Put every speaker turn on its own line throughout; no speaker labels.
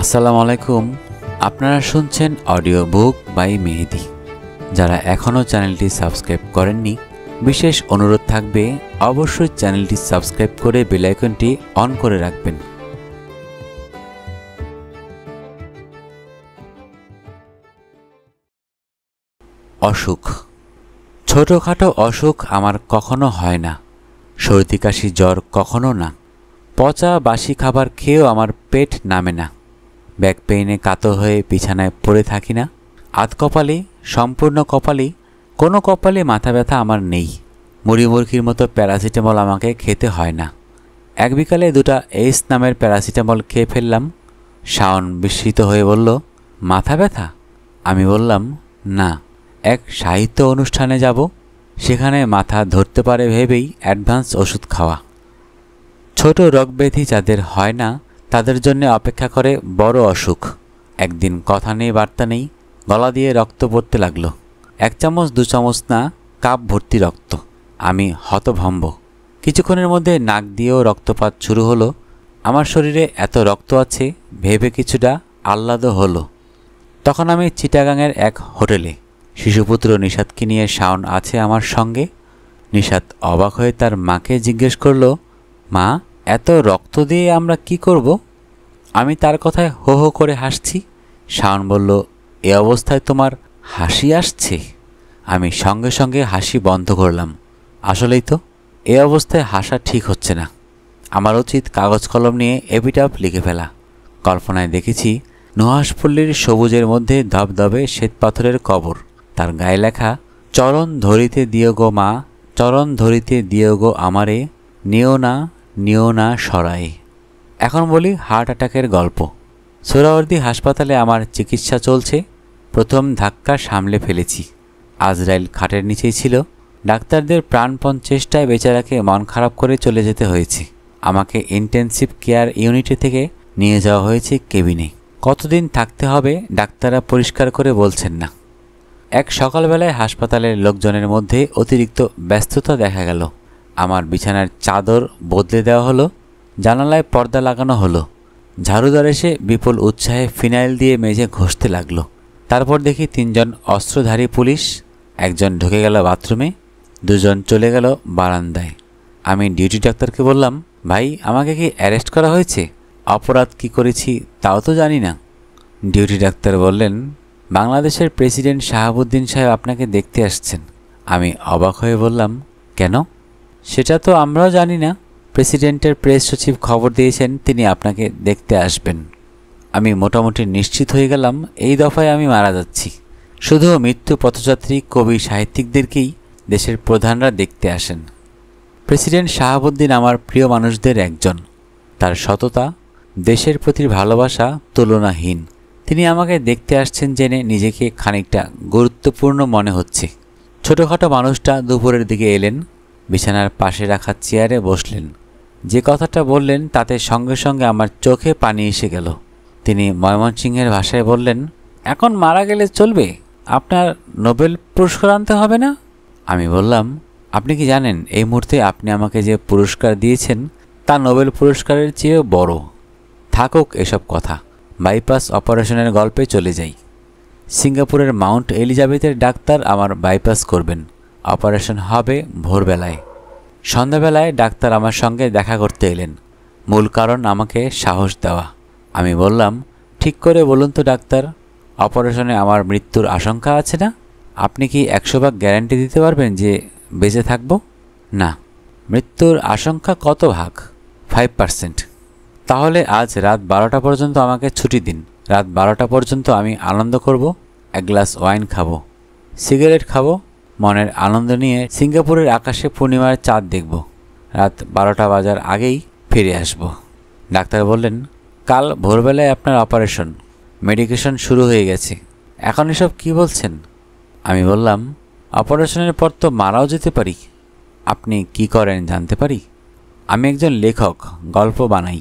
আসসালামু আলাইকুম। আপনারা শুনছেন অডিও বুক বাই মেহেদি। যারা এখনও চ্যানেলটি সাবস্ক্রাইব করেননি, বিশেষ অনুরোধ থাকবে অবশ্যই চ্যানেলটি সাবস্ক্রাইব করে বেল আইকনটি অন করে রাখবেন। অসুখ। ছোটোখাটো অসুখ আমার কখনো হয় না, সর্দি কাশি জ্বর কখনো না, পচা বাসি খাবার খেয়েও আমার পেট নামে না, ব্যাক পেইনে কাতর হয়ে বিছানায় পড়ে থাকি না, আধ কপালে সম্পূর্ণ কপালে কোনো কপালে মাথা ব্যথা আমার নেই, মুড়ি মুরগির মতো প্যারাসিটামল আমাকে খেতে হয় না। এক বিকালে 2টা এইস নামের প্যারাসিটামল খেয়ে ফেললাম। শাওন বিস্মিত হয়ে বলল, মাথা ব্যথা? আমি বললাম, না, এক সাহিত্য অনুষ্ঠানে যাব, সেখানে মাথা ধরতে পারে ভেবেই অ্যাডভান্স ওষুধ খাওয়া। ছোট রোগব্যাধি যাদের হয় না তাদের জন্য অপেক্ষা করে বড় অসুখ। একদিন কথা নেই বার্তা নেই, গলা দিয়ে রক্ত পড়তে লাগলো। 1 চামচ 2 চামচ না, কাপ ভর্তি রক্ত। আমি হতভম্ব। কিছুক্ষণের মধ্যে নাক দিয়েও রক্তপাত শুরু হলো। আমার শরীরে এত রক্ত আছে ভেবে কিছুটা আহ্লাদ হলো। তখন আমি চিটাগাংয়ের এক হোটেলে। শিশুপুত্র নিশাদকে নিয়ে শাওন আছে আমার সঙ্গে। নিশাদ অবাক হয়ে তার মাকে জিজ্ঞেস করল, মা, এত রক্ত দিয়ে আমরা কি করব? আমি তার কথায় হো হো করে হাসছি। শাওন বলল, এ অবস্থায় তোমার হাসি আসছে? আমি সঙ্গে সঙ্গে হাসি বন্ধ করলাম। আসলেই তো, এ অবস্থায় হাসা ঠিক হচ্ছে না। আমার উচিত কাগজ কলম নিয়ে এপিটাফ লিখে ফেলা। কল্পনায় দেখেছি নুহাসপল্লীর সবুজের মধ্যে ধবধবে শ্বেতপাথরের কবর, তার গায়ে লেখা, চরণ ধরিতে দিও গো মা, চরণ ধরিতে দিও গো আমারে, নিও না সরায়ে। এখন বলি হার্ট অ্যাটাকের গল্প। সোহরাওয়ার্দী হাসপাতালে আমার চিকিৎসা চলছে। প্রথম ধাক্কা সামলে ফেলেছি। আজরাইল খাটের নিচেই ছিল। ডাক্তারদের প্রাণপণ চেষ্টায় বেচারাকে মন খারাপ করে চলে যেতে হয়েছে। আমাকে ইন্টেনসিভ কেয়ার ইউনিটে থেকে নিয়ে যাওয়া হয়েছে কেবিনে। কতদিন থাকতে হবে ডাক্তাররা পরিষ্কার করে বলছেন না। এক সকালবেলায় হাসপাতালের লোকজনের মধ্যে অতিরিক্ত ব্যস্ততা দেখা গেল। আমার বিছানার চাদর বদলে দেওয়া হলো, জানালায় পর্দা লাগানো হলো। ঝাড়ুদার এসে বিপুল উৎসাহে ফিনাইল দিয়ে মেঝে ঘষতে লাগলো। তারপর দেখি 3 জন অস্ত্রধারী পুলিশ। একজন ঢুকে গেল বাথরুমে, 2 জন চলে গেল বারান্দায়। আমি ডিউটি ডাক্তারকে বললাম, ভাই, আমাকে কি অ্যারেস্ট করা হয়েছে? অপরাধ কি করেছি তাও তো জানি না। ডিউটি ডাক্তার বললেন, বাংলাদেশের প্রেসিডেন্ট শাহাবুদ্দিন সাহেব আপনাকে দেখতে আসছেন। আমি অবাক হয়ে বললাম, কেন? সেটা তো আমরাও জানি না। প্রেসিডেন্টের প্রেস সচিব খবর দিয়েছেন তিনি আপনাকে দেখতে আসবেন। আমি মোটামুটি নিশ্চিত হয়ে গেলাম এই দফায় আমি মারা যাচ্ছি। শুধু মৃত্যু পথযাত্রী কবি সাহিত্যিকদেরকেই দেশের প্রধানরা দেখতে আসেন। প্রেসিডেন্ট শাহাবুদ্দিন আমার প্রিয় মানুষদের একজন। তার সততা, দেশের প্রতি ভালোবাসা তুলনাহীন। তিনি আমাকে দেখতে আসছেন জেনে নিজেকে খানিকটা গুরুত্বপূর্ণ মনে হচ্ছে। ছোটোখাটো মানুষটা দুপুরের দিকে এলেন, বিছানার পাশে রাখা চেয়ারে বসলেন। যে কথাটা বললেন তাতে সঙ্গে সঙ্গে আমার চোখে পানি এসে গেল। তিনি ময়মনসিংহের ভাষায় বললেন, এখন মারা গেলে চলবে? আপনার নোবেল পুরস্কার আনতে হবে না? আমি বললাম, আপনি কি জানেন এই মুহূর্তে আপনি আমাকে যে পুরস্কার দিয়েছেন তা নোবেল পুরস্কারের চেয়েও বড়। থাকুক এসব কথা, বাইপাস অপারেশনের গল্পে চলে যাই। সিঙ্গাপুরের মাউন্ট এলিজাবেথের ডাক্তার আমার বাইপাস করবেন। অপারেশন হবে ভোরবেলায়। সন্ধ্যাবেলায় ডাক্তার আমার সঙ্গে দেখা করতে এলেন। মূল কারণ আমাকে সাহস দেওয়া। আমি বললাম, ঠিক করে বলুন তো ডাক্তার, অপারেশনে আমার মৃত্যুর আশঙ্কা আছে না? আপনি কি 100 ভাগ গ্যারান্টি দিতে পারবেন যে বেঁচে থাকব? না। মৃত্যুর আশঙ্কা কত ভাগ? 5%। তাহলে আজ রাত 12টা পর্যন্ত আমাকে ছুটি দিন। রাত 12টা পর্যন্ত আমি আনন্দ করব, 1 গ্লাস ওয়াইন খাবো, সিগারেট খাবো, মনের আনন্দ নিয়ে সিঙ্গাপুরের আকাশে পূর্ণিমার চাঁদ দেখব। রাত 12টা বাজার আগেই ফিরে আসব। ডাক্তার বললেন, কাল ভোরবেলায় আপনার অপারেশন, মেডিকেশন শুরু হয়ে গেছে। এখন এসব কী বলছেন? আমি বললাম, অপারেশনের পর তো মারাও যেতে পারি। আপনি কি করেন জানতে পারি? আমি একজন লেখক, গল্প বানাই।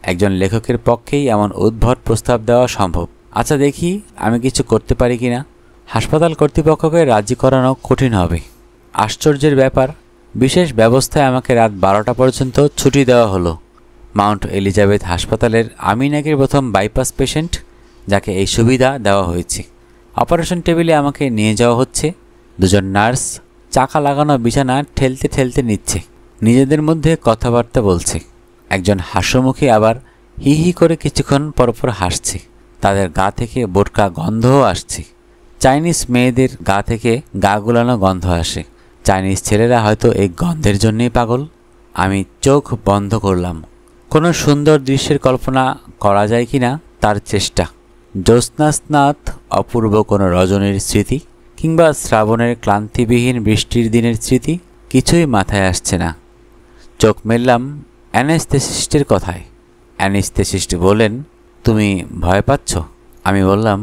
একজন লেখকের পক্ষেই এমন উদ্ভট প্রস্তাব দেওয়া সম্ভব। আচ্ছা দেখি আমি কিছু করতে পারি কি না। হাসপাতাল কর্তৃপক্ষকে রাজি করানো কঠিন হবে। আশ্চর্যের ব্যাপার, বিশেষ ব্যবস্থায় আমাকে রাত 12টা পর্যন্ত ছুটি দেওয়া হলো। মাউন্ট এলিজাবেথ হাসপাতালের আমি নাকি প্রথম বাইপাস পেশেন্ট যাকে এই সুবিধা দেওয়া হয়েছে। অপারেশন টেবিলে আমাকে নিয়ে যাওয়া হচ্ছে। দুজন নার্স চাকা লাগানো বিছানা ঠেলতে ঠেলতে নিচ্ছে, নিজেদের মধ্যে কথাবার্তা বলছে। একজন হাস্যমুখী আবার হি হি করে কিছুক্ষণ পরপর হাসছে। তাদের গা থেকে বোটকা গন্ধও আসছে। চাইনিজ মেয়েদের গা থেকে গা গুলানো গন্ধ আসে। চাইনিজ ছেলেরা হয়তো এই গন্ধের জন্যই পাগল। আমি চোখ বন্ধ করলাম। কোনো সুন্দর দৃশ্যের কল্পনা করা যায় কি না তার চেষ্টা। জ্যোৎস্নাস্নাত অপূর্ব কোনো রজনীর স্মৃতি কিংবা শ্রাবণের ক্লান্তিবিহীন বৃষ্টির দিনের স্মৃতি কিছুই মাথায় আসছে না। চোখ মেললাম অ্যানেস্থেসিস্টের কথায়। অ্যানেস্থেসিস্ট বললেন, তুমি ভয় পাচ্ছ? আমি বললাম,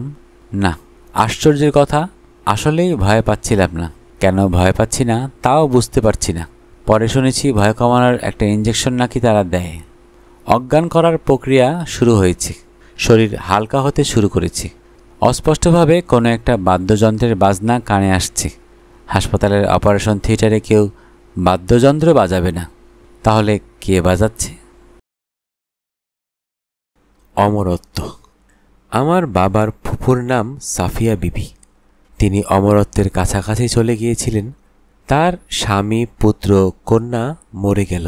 না। আশ্চর্যের কথা, আসলেই ভয় পাচ্ছিলাম না। কেন ভয় পাচ্ছি না তাও বুঝতে পারছি না। পরে শুনেছি ভয় কমানোর একটা ইঞ্জেকশন নাকি তারা দেয়। অজ্ঞান করার প্রক্রিয়া শুরু হয়েছে। শরীর হালকা হতে শুরু করেছে। অস্পষ্টভাবে কোনো একটা বাদ্যযন্ত্রের বাজনা কানে আসছে। হাসপাতালের অপারেশন থিয়েটারে কেউ বাদ্যযন্ত্র বাজাবে না, তাহলে কে বাজাচ্ছে? অমরত্ব। আমার বাবার ফুফুর নাম সাফিয়া বিবি। তিনি অমরত্বের কাছাকাছি চলে গিয়েছিলেন। তার স্বামী, পুত্র, কন্যা মরে গেল,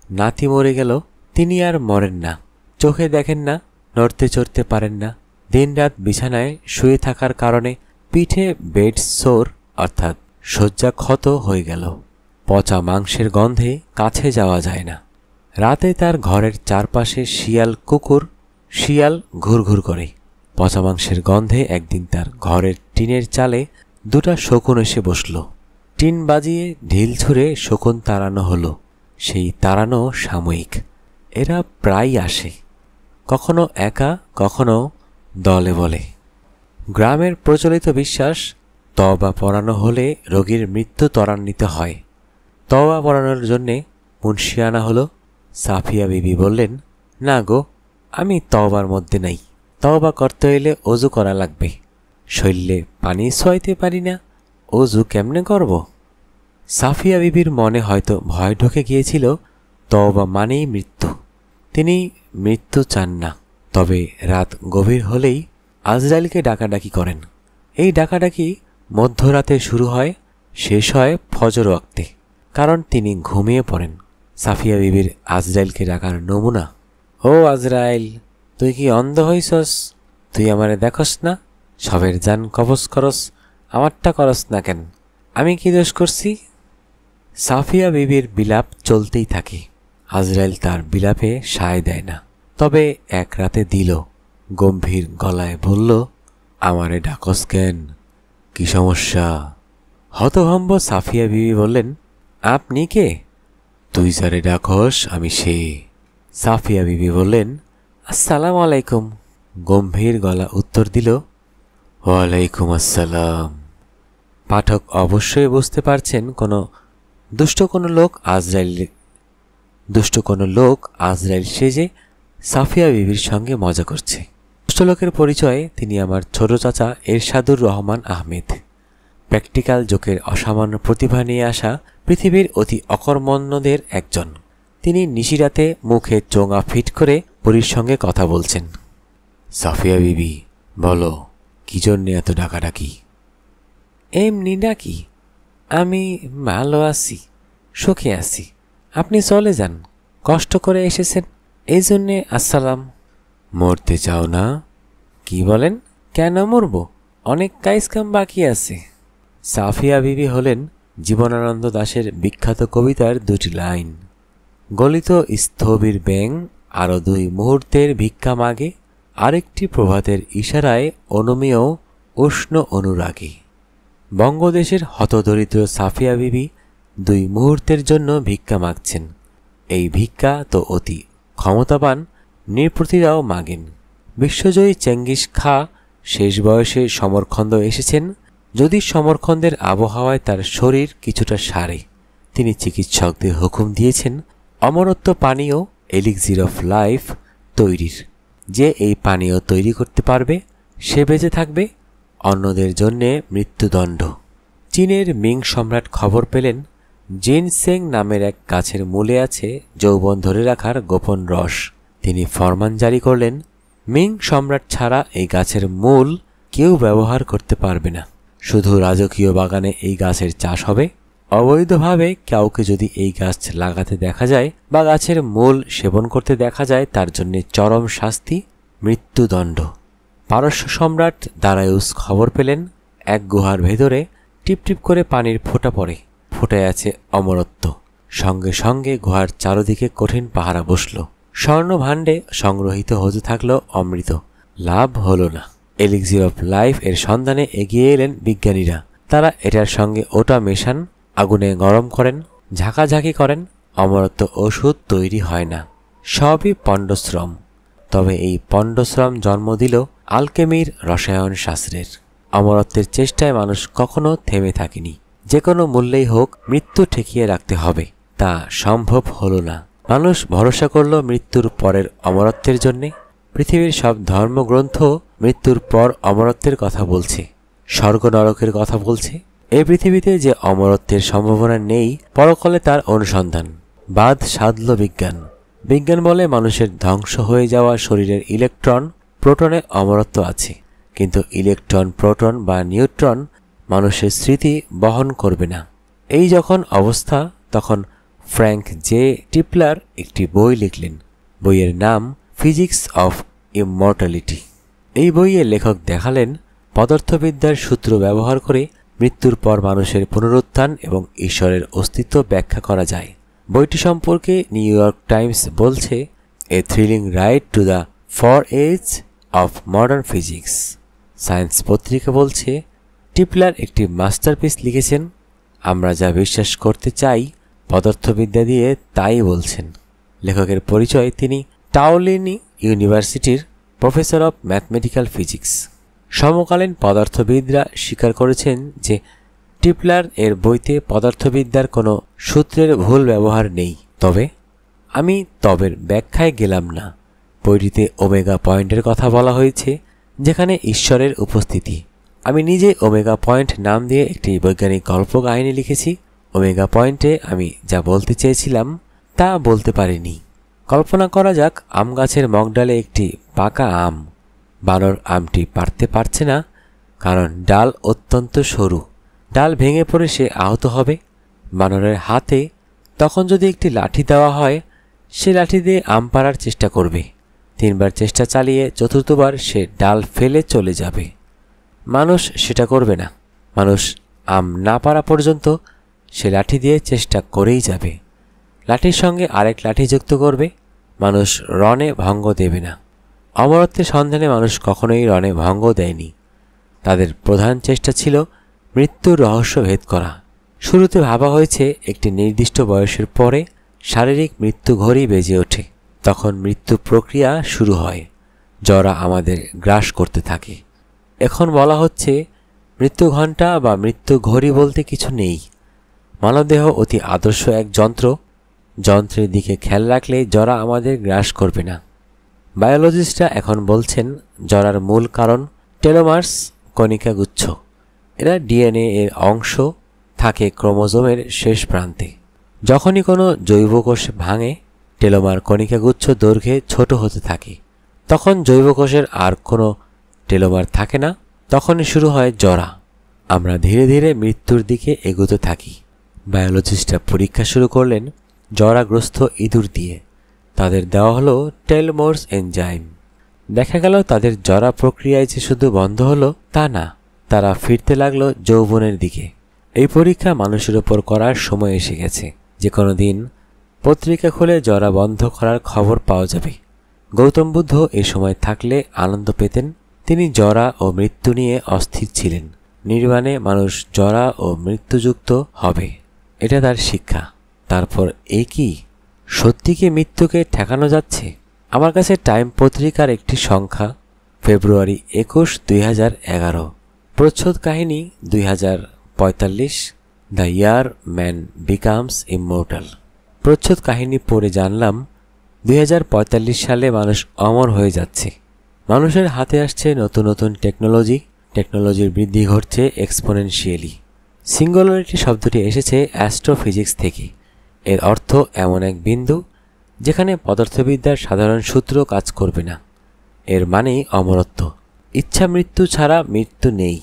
নাতি মরে গেল। তিনি আর মরেন না, চোখে দেখেন না, নড়তে চড়তে পারেন না। দিনরাত বিছানায় শুয়ে থাকার কারণে পিঠে বেড সোর অর্থাৎ শয্যা ক্ষত হয়ে গেল। পচা মাংসের গন্ধে কাছে যাওয়া যায় না। রাতে তার ঘরের চারপাশে শিয়াল ঘুরঘুর করে। পচা মাংসের গন্ধে একদিন তার ঘরের টিনের চালে দুটা শকুন এসে বসল। টিন বাজিয়ে ঢিল ছুঁড়ে শকুন তাড়ানো হলো। সেই তাড়ানো সাময়িক। এরা প্রায় আসে, কখনো একা, কখনো দলে বলে। গ্রামের প্রচলিত বিশ্বাস, তওবা পড়ানো হলে রোগীর মৃত্যু ত্বরান্বিত হয়। তওবা পড়ানোর জন্যে মুন্সি আনা হলো। সাফিয়া বিবি বললেন, না গো, আমি তওবার মধ্যে নাই। তওবা করতে হইলে অজু করা লাগবে। শরীরে পানি ছোঁয়াইতে পারি না, অজু কেমনে করব? সাফিয়া বিবির মনে হয়তো ভয় ঢুকে গিয়েছিল। তওবা মানেই মৃত্যু। তিনি মৃত্যু চান না। তবে রাত গভীর হলেই আজরাইলকে ডাকাডাকি করেন। এই ডাকাডাকি মধ্যরাতে শুরু হয়, শেষ হয় ফজর ওয়াক্তে, কারণ তিনি ঘুমিয়ে পড়েন। সাফিয়া বিবির আজরাইলকে ডাকার নমুনা, ও আজরাইল, তুই কি অন্ধ হইছস? তুই আমারে দেখস না? সবের জান কবজ করস, আমারটা করস না কেন? আমি কি দোষ করছি? সাফিয়া বিবির বিলাপ চলতেই থাকে। আজরাইল তার বিলাপে সায় দেয় না। তবে এক রাতে দিল। গম্ভীর গলায় বলল, আমারে ডাকস কেন? কি সমস্যা? হতভম্ব সাফিয়া বিবি বললেন, আপনি কে? তুই যারে ডাকস আমি সে। সাফিয়া বিবি বললেন, আসসালামু আলাইকুম। গম্ভীর গলা উত্তর দিল, ওয়ালাইকুম আসসালাম। পাঠক অবশ্যই বুঝতে পারছেন দুষ্ট কোনো লোক আজরাইল সেজে সাফিয়া বিবির সঙ্গে মজা করছে। দুষ্ট লোকের পরিচয়ে তিনি আমার ছোট চাচা এরশাদুর রহমান আহমেদ। প্র্যাকটিক্যাল জোকের অসামান্য প্রতিভা নিয়ে আসা পৃথিবীর অতি অকর্মণ্যদের একজন। তিনি নিশিরাতে মুখে চোঙা ফিট করে পরীর সঙ্গে কথা বলছেন। সাফিয়া বিবি, বলো, কি জন্যে এত ডাকাডাকি? এমনি ডাকি। আমি ভালো আছি, সুখে আছি। আপনি চলে যান, কষ্ট করে এসেছেন, এই জন্যে আসসালাম। মরতে চাও না? কি বলেন? কেন মরব? অনেক কাজকাম বাকি আছে। সাফিয়া বিবি হলেন জীবনানন্দ দাশের বিখ্যাত কবিতার দুটি লাইন। গলিত স্থবির ব্যাং আরো 2 মুহূর্তের ভিক্ষা মাগে, আরেকটি প্রভাতের ইশারায় অনুমেয় উষ্ণ অনুরাগী। বঙ্গদেশের হতদরিদ্র সাফিয়া বিবি 2 মুহূর্তের জন্য ভিক্ষা মাগছেন। এই ভিক্ষা তো অতি ক্ষমতাবান নৃপতিরাও মাগেন। বিশ্বজয়ী চেঙ্গিস খা শেষ বয়সে সমরখন্দ এসেছেন। যদি সমরখন্দের আবহাওয়ায় তার শরীর কিছুটা সারে, তিনি চিকিৎসকদের হুকুম দিয়েছেন অমরত্ব পানীয় এলিক্সির অফ লাইফ তৈরির। যে এই পানীয় তৈরি করতে পারবে সে বেঁচে থাকবে, অন্যদের জন্যে মৃত্যুদণ্ড। চীনের মিং সম্রাট খবর পেলেন জিনসেং নামের এক গাছের মূলে আছে যৌবন ধরে রাখার গোপন রস। তিনি ফরমান জারি করলেন, মিং সম্রাট ছাড়া এই গাছের মূল কেউ ব্যবহার করতে পারবে না। শুধু রাজকীয় বাগানে এই গাছের চাষ হবে। অবৈধভাবে কাউকে যদি এই গাছ লাগাতে দেখা যায় বা গাছের মূল সেবন করতে দেখা যায়, তার জন্য চরম শাস্তি, মৃত্যুদণ্ড। পারস্য সম্রাট দারায়ুস খবর পেলেন এক গুহার ভেতরে টিপটিপ করে পানির ফোঁটা পড়ে। ফোঁটায় আছে অমরত্ব। সঙ্গে সঙ্গে গুহার চারদিকে কঠিন পাহারা বসল। স্বর্ণ ভাণ্ডে সংগ্রহিত হতে থাকল অমৃত। লাভ হলো না। এলিক্সির অফ লাইফ এর সন্ধানে এগিয়ে এলেন বিজ্ঞানীরা। তারা এটার সঙ্গে ওটা মেশান, আগুনে গরম করেন, ঝাঁকাঝাঁকি করেন। অমরত্ব ওষুধ তৈরি হয় না, সবই পণ্ডশ্রম। তবে এই পণ্ডশ্রম জন্ম দিল আলকেমির রসায়ন শাস্ত্রের। অমরত্বের চেষ্টায় মানুষ কখনো থেমে থাকেনি। যে কোনো মূল্যেই হোক মৃত্যু ঠেকিয়ে রাখতে হবে। তা সম্ভব হলো না। মানুষ ভরসা করল মৃত্যুর পরের অমরত্বের জন্যে। পৃথিবীর সব ধর্মগ্রন্থ মৃত্যুর পর অমরত্বের কথা বলছে, স্বর্গ নরকের কথা বলছে। এই পৃথিবীতে যে অমরত্বের সম্ভাবনা নেই, পরকালে তার অনুসন্ধান। বাদ সাধল বিজ্ঞান। বিজ্ঞান বলে মানুষের ধ্বংস হয়ে যাওয়া শরীরের ইলেকট্রন প্রোটনে অমরত্ব আছে, কিন্তু ইলেকট্রন, প্রোটন বা নিউট্রন মানুষের স্মৃতি বহন করবে না। এই যখন অবস্থা, তখন ফ্র্যাঙ্ক জে টিপলার একটি বই লিখলেন। বইয়ের নাম ফিজিক্স অফ ইমমর্টালিটি। এই বইয়ে লেখক দেখালেন পদার্থবিদ্যার সূত্র ব্যবহার করে মৃত্যুর পর মানুষের পুনরুত্থান এবং ঈশ্বরের অস্তিত্ব ব্যাখ্যা করা যায়। বইটি সম্পর্কে নিউ ইয়র্ক টাইমস বলছে, a thrilling ride to the far edge of modern physics. Science পত্রিকা বলছে, টিপলার একটি মাস্টারপিস লিখেছেন। আমরা যা বিশ্বাস করতে চাই পদার্থবিদ্যা দিয়ে তাই বলছেন। লেখকের পরিচয়, তিনি টাওলিনি ইউনিভার্সিটির প্রফেসর অব ম্যাথমেটিক্যাল ফিজিক্স। সমকালীন পদার্থবিদরা স্বীকার করেছেন যে টিপলার এর বইতে পদার্থবিদ্যার কোনো সূত্রের ভুল ব্যবহার নেই। আমি তবের ব্যাখ্যায় গেলাম না। বইটিতে ওমেগা পয়েন্টের কথা বলা হয়েছে, যেখানে ঈশ্বরের উপস্থিতি। আমি নিজে ওমেগা পয়েন্ট নাম দিয়ে একটি বৈজ্ঞানিক গল্প কাহিনী লিখেছি। ওমেগা পয়েন্টে আমি যা বলতে চেয়েছিলাম তা বলতে পারিনি। কল্পনা করা যাক, আম গাছের মগডালে একটি পাকা আম। বানর আমটি পারতে পারছে না, কারণ ডাল অত্যন্ত সরু। ডাল ভেঙে পড়ে সে আহত হবে। বানরের হাতে তখন যদি একটি লাঠি দেওয়া হয়, সে লাঠি দিয়ে আম পাড়ার চেষ্টা করবে। 3 বার চেষ্টা চালিয়ে চতুর্থবার সে ডাল ফেলে চলে যাবে। মানুষ সেটা করবে না। মানুষ আম না পারা পর্যন্ত সে লাঠি দিয়ে চেষ্টা করেই যাবে। লাঠির সঙ্গে আরেক লাঠি যুক্ত করবে। মানুষ রণে ভঙ্গ দেবে না। অমরত্বের সন্ধানে মানুষ কখনোই রণে ভঙ্গ দেয়নি। তাদের প্রধান চেষ্টা ছিল মৃত্যুর রহস্য ভেদ করা। শুরুতে ভাবা হয়েছে একটি নির্দিষ্ট বয়সের পরে শারীরিক মৃত্যু ঘড়ি বেজে ওঠে। তখন মৃত্যু প্রক্রিয়া শুরু হয়, জরা আমাদের গ্রাস করতে থাকে। এখন বলা হচ্ছে মৃত্যু ঘণ্টা বা মৃত্যু ঘড়ি বলতে কিছু নেই। মানবদেহ অতি আদর্শ এক যন্ত্র। যন্ত্রের দিকে খেয়াল রাখলে জরা আমাদের গ্রাস করবে না। বায়োলজিস্টরা এখন বলছেন জরার মূল কারণ টেলোমার্স, কণিকাগুচ্ছ। এরা ডিএনএ এর অংশ, থাকে ক্রোমোজোমের শেষ প্রান্তে। যখনই কোনো জৈব কোষ ভাঙে, টেলোমার কণিকাগুচ্ছ দৈর্ঘ্যে ছোট হতে থাকে। তখন জৈব কোষের আর কোনো টেলোমার থাকে না। তখনই শুরু হয় জরা। আমরা ধীরে ধীরে মৃত্যুর দিকে এগোতে থাকি। বায়োলজিস্টরা পরীক্ষা শুরু করলেন জরাগ্রস্ত ইঁদুর দিয়ে। তাদের দেওয়া হলো টেলোমার্স এনজাইম। দেখা গেল তাদের জরা প্রক্রিয়ায় যে শুধু বন্ধ হলো তা না, তারা ফিরতে লাগলো যৌবনের দিকে। এই পরীক্ষা মানুষের উপর করার সময় এসে গেছে। যে কোনো দিন পত্রিকা খুলে জরা বন্ধ করার খবর পাওয়া যাবে। গৌতম বুদ্ধ এই সময় থাকলে আনন্দ পেতেন। তিনি জরা ও মৃত্যু নিয়ে অস্থির ছিলেন। নির্বাণে মানুষ জরা ও মৃত্যুযুক্ত হবে, এটা তার শিক্ষা। তারপর কি সত্যি কি মৃত্যুকে ঠেকানো যাচ্ছে? আমার কাছে টাইম পত্রিকার একটি সংখ্যা, ফেব্রুয়ারি 21, 2011। প্রচ্ছদ কাহিনী 2045, the year man becomes immortal. প্রচ্ছদ কাহিনী পড়ে জানলাম 2045 সালে মানুষ অমর হয়ে যাচ্ছে। মানুষের হাতে আসছে নতুন নতুন টেকনোলজির বৃদ্ধি ঘটছে এক্সপোনেনশিয়ালি। সিঙ্গুলারিটি শব্দটি এসেছে অ্যাস্ট্রোফিজিক্স থেকে। এর অর্থ এমন এক বিন্দু যেখানে পদার্থবিদ্যার সাধারণ সূত্র কাজ করবে না। এর মানেই অমরত্ব। ইচ্ছা মৃত্যু ছাড়া মৃত্যু নেই।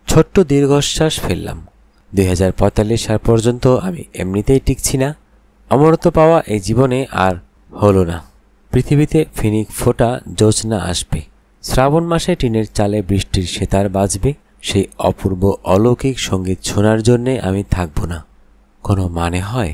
ছোট্ট দীর্ঘশ্বাস ফেললাম। 2045 সাল পর্যন্ত আমি এমনিতেই টিকছি না। অমরত্ব পাওয়া এই জীবনে আর হলো না। পৃথিবীতে ফিনিক ফোটা জোছনা আসবে। শ্রাবণ মাসে টিনের চালে বৃষ্টির সেতার বাজবে। সেই অপূর্ব অলৌকিক সঙ্গীত শোনার জন্যে আমি থাকব না। কোনো মানে হয়?